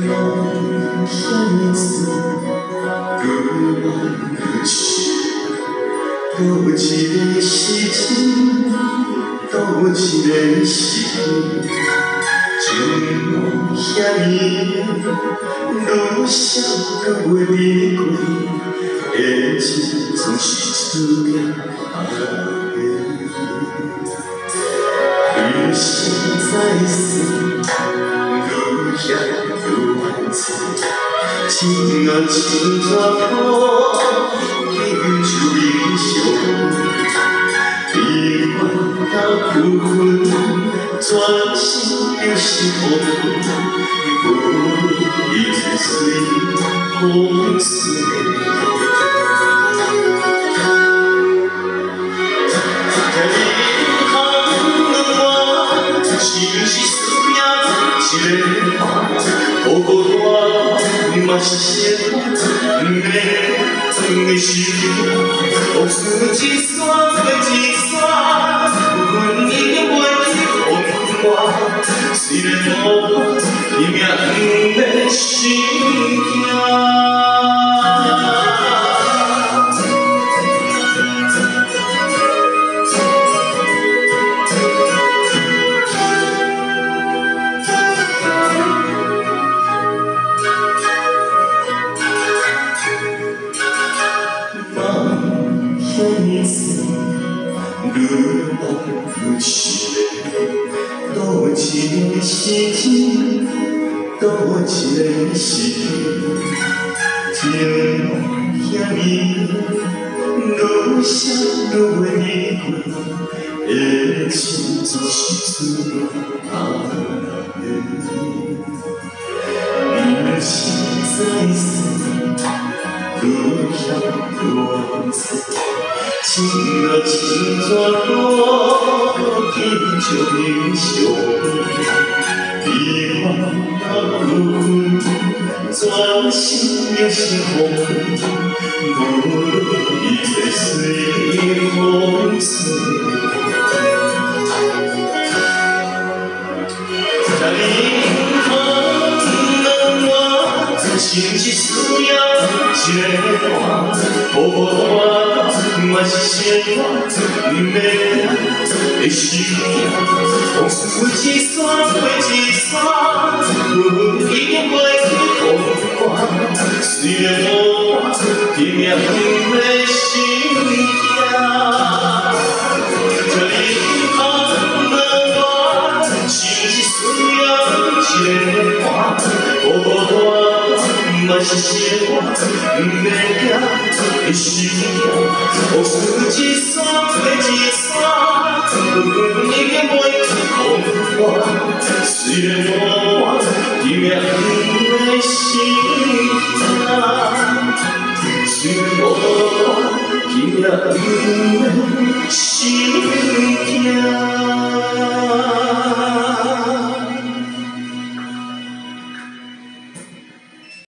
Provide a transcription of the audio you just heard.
梦天子，如梦如痴，多一个时辰，多一个时分，情梦遐尼，愈想愈袂离开，的情总是注定愈想再思，愈想愈万次，情啊情怎可记住英雄？悲欢到不分，转身就是风，不一切随风随。是思命一个梦，孤孤单嘛是生活，不免装的心，往事一线过一线，阮已经袂去风寒。虽然无我，伊命不免心惊。天子，如梦如痴，多一个时辰，多一个时分，情梦遐尼，愈想愈袂离开，的情总是注定人生在世，愈想愈往事。情啊情怎可记住英雄？悲欢到不分，转身又是风，无一切随风随。在银行冷我，心是思命一个梦，孤孤单嘛是生活，不免的心痛。往事一线过一线，阮已经袂去风寒。虽然无我，伊命不免心惊。这银行冷我，心是思命一个梦，孤孤单嘛是生活，不免的心痛。往事一线过一线，阮已经袂去风寒。虽然无我，伊命不免心惊。虽然无我，伊命不免心惊。